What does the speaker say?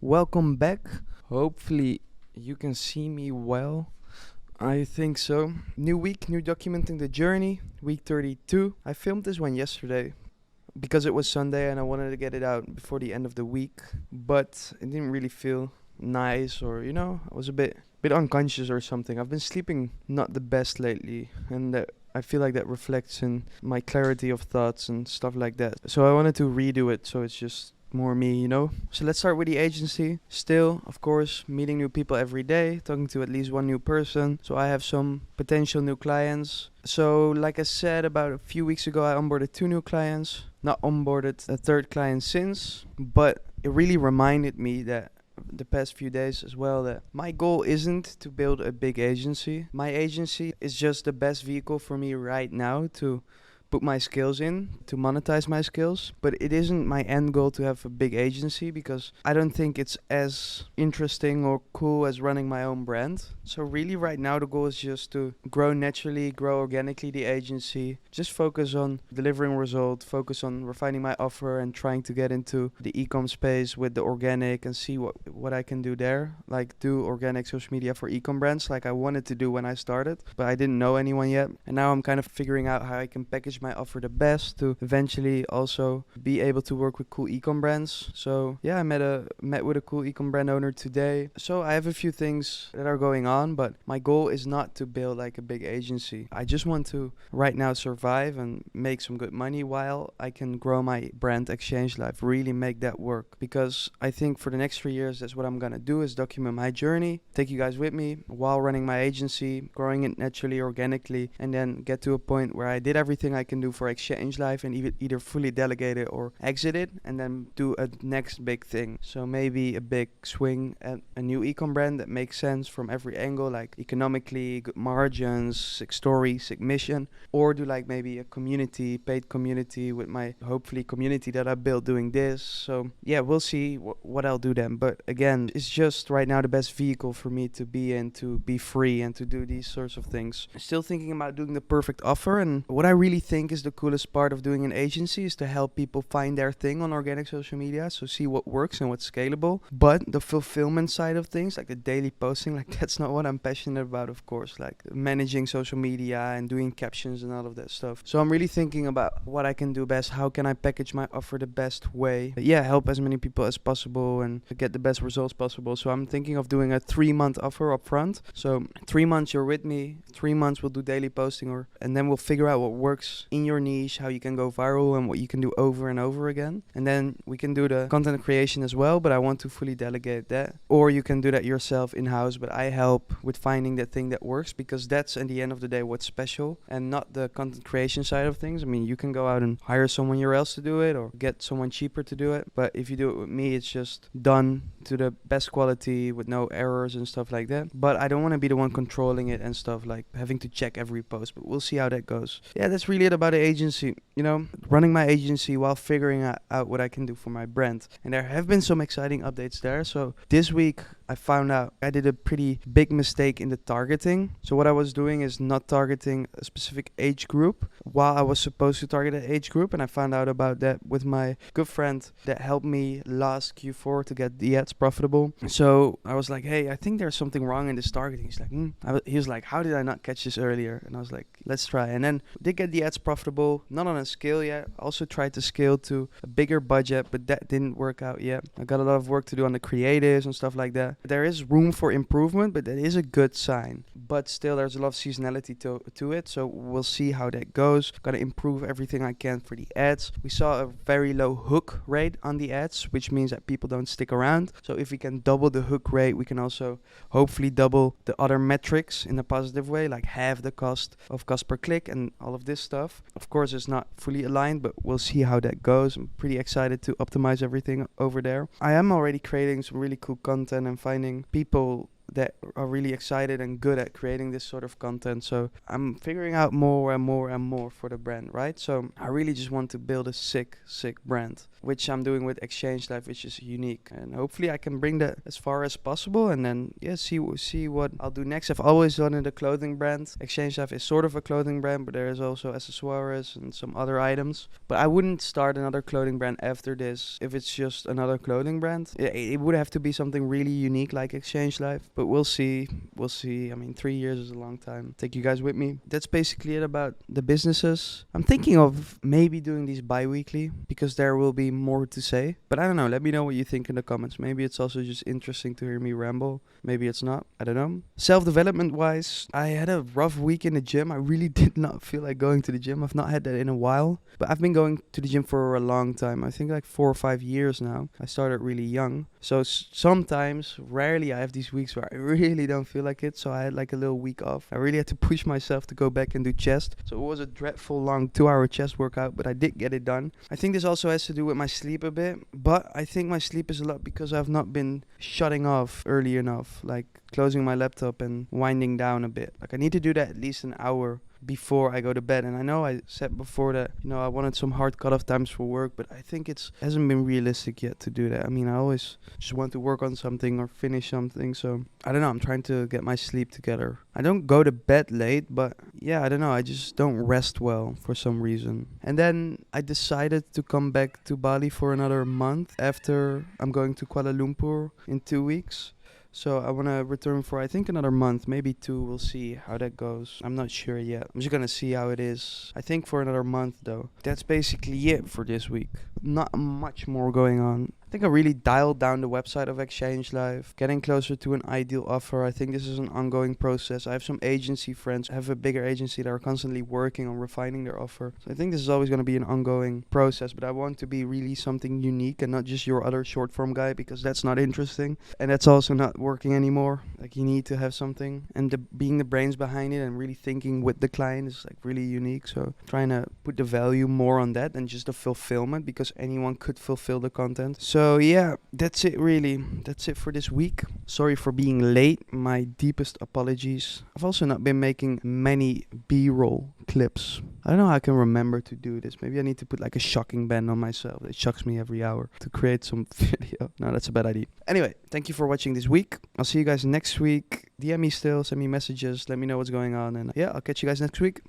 Welcome back. Hopefully, you can see me well. I think so. New week, new documenting the journey, week 32. I filmed this one yesterday because it was Sunday and I wanted to get it out before the end of the week, but it didn't really feel nice or I was a bit unconscious or something. I've been sleeping not the best lately and I feel like that reflects in my clarity of thoughts and stuff like that. So I wanted to redo it so it's just more me. So let's start with the agency. Still, of course, meeting new people every day, talking to at least one new person. So I have some potential new clients. So like I said, about a few weeks ago, I onboarded 2 new clients. Not onboarded a third client since, but it really reminded me that the past few days as well that my goal isn't to build a big agency. My agency is just the best vehicle for me right now to put my skills in, to monetize my skills, but it isn't my end goal to have a big agency because I don't think it's as interesting or cool as running my own brand. So really right now the goal is just to grow naturally, grow organically the agency, just focus on delivering results, focus on refining my offer and trying to get into the e-com space with the organic and see what I can do there. Like do organic social media for e-com brands like I wanted to do when I started, but I didn't know anyone yet. And now I'm kind of figuring out how I can package my offer the best to eventually also be able to work with cool e-com brands. So yeah, I met with a cool e-com brand owner today. So I have a few things that are going on, but my goal is not to build like a big agency. I just want to right now survive and make some good money while I can grow my brand Exchange Life, really make that work. Because I think for the next 3 years, that's what I'm gonna do is document my journey, take you guys with me while running my agency, growing it naturally, organically, and then get to a point where I did everything I can do for Exchange Life and either fully delegate it or exit it and then do a next big thing. So maybe a big swing at a new ecom brand that makes sense from every angle, like economically, good margins, sick story, sick mission, or do like maybe a community, paid community with my hopefully community that I built doing this. So yeah, we'll see what I'll do then. But again, it's just right now the best vehicle for me to be in, to be free and to do these sorts of things. Still thinking about doing the perfect offer, and what I really think is the coolest part of doing an agency is to help people find their thing on organic social media, so see what works and what's scalable. But the fulfillment side of things, like the daily posting, like that's not what I'm passionate about, of course, like managing social media and doing captions and all of that stuff. So I'm really thinking about what I can do best, how can I package my offer the best way, help as many people as possible and get the best results possible. So I'm thinking of doing a 3-month offer up front. So 3 months you're with me, 3 months we'll do daily posting, and then we'll figure out what works in your niche, how you can go viral and what you can do over and over again. And then we can do the content creation as well, but I want to fully delegate that. Or you can do that yourself in-house, but I help with finding that thing that works, because that's at the end of the day what's special and not the content creation side of things. I mean, you can go out and hire someone else to do it or get someone cheaper to do it, but if you do it with me, it's just done to the best quality with no errors and stuff like that. But I don't want to be the one controlling it and stuff, like having to check every post, but we'll see how that goes. Yeah, that's really it about the agency, running my agency while figuring out what I can do for my brand. And there have been some exciting updates there. So this week I found out I did a pretty big mistake in the targeting. So what I was doing is not targeting a specific age group while I was supposed to target an age group. And I found out about that with my good friend that helped me last Q4 to get the ads profitable. So I was like, hey, I think there's something wrong in this targeting. He's like, he was like, how did I not catch this earlier? And I was like, let's try. And then did get the ads profitable, not on a scale yet. Also tried to scale to a bigger budget, but that didn't work out yet. I got a lot of work to do on the creatives and stuff like that. There is room for improvement, but that is a good sign. But still, there's a lot of seasonality to it, so we'll see how that goes. Gotta improve everything I can for the ads. We saw a very low hook rate on the ads, which means that people don't stick around. So if we can double the hook rate, we can also hopefully double the other metrics in a positive way, like half the cost per click and all of this stuff. Of course, it's not fully aligned, but we'll see how that goes. I'm pretty excited to optimize everything over there. I am already creating some really cool content and finding people that are really excited and good at creating this sort of content. So I'm figuring out more and more and more for the brand, right? So I really just want to build a sick brand, which I'm doing with Exchange Life, which is unique. And hopefully I can bring that as far as possible, and then see what I'll do next. I've always wanted a clothing brand. Exchange Life is sort of a clothing brand, but there is also accessoires and some other items. But I wouldn't start another clothing brand after this if it's just another clothing brand. It would have to be something really unique like Exchange Life, but we'll see. I mean, 3 years is a long time. Take you guys with me. That's basically it about the businesses. I'm thinking of maybe doing these bi-weekly because there will be more to say. But I don't know. Let me know what you think in the comments. Maybe it's also just interesting to hear me ramble. Maybe it's not. I don't know. Self-development wise, I had a rough week in the gym. I really did not feel like going to the gym. I've not had that in a while. But I've been going to the gym for a long time. I think like 4 or 5 years now. I started really young. So sometimes, rarely, I have these weeks where I really don't feel like it. So I had like a little week off. I really had to push myself to go back and do chest. So it was a dreadful long 2-hour chest workout, but I did get it done. I think this also has to do with my sleep a bit. But I think my sleep is a lot because I've not been shutting off early enough. Like closing my laptop and winding down a bit. Like I need to do that at least an hour before I go to bed. And I know I said before that, I wanted some hard cutoff times for work, but I think it hasn't been realistic yet to do that. I mean, I always just want to work on something or finish something. So I don't know. I'm trying to get my sleep together. I don't go to bed late, but yeah, I don't know. I just don't rest well for some reason. And then I decided to come back to Bali for another month after I'm going to Kuala Lumpur in 2 weeks. So I want to return for, I think, another month, maybe 2. We'll see how that goes. I'm not sure yet. I'm just going to see how it is. I think for another month, though. That's basically it for this week. Not much more going on. I think I really dialed down the website of Exchange Life, getting closer to an ideal offer. I think this is an ongoing process. I have some agency friends, I have a bigger agency that are constantly working on refining their offer. So I think this is always going to be an ongoing process, but I want to be really something unique and not just your other short form guy, because that's not interesting. And that's also not working anymore. Like you need to have something, and being the brains behind it and really thinking with the client is like really unique. So trying to put the value more on that than just the fulfillment, because anyone could fulfill the content. So yeah, that's it really. That's it for this week. Sorry for being late. My deepest apologies. I've also not been making many B-roll clips. I don't know how I can remember to do this. Maybe I need to put like a shocking band on myself. It shocks me every hour to create some video. No, that's a bad idea. Anyway, thank you for watching this week. I'll see you guys next week. DM me still, send me messages, let me know what's going on. And yeah, I'll catch you guys next week.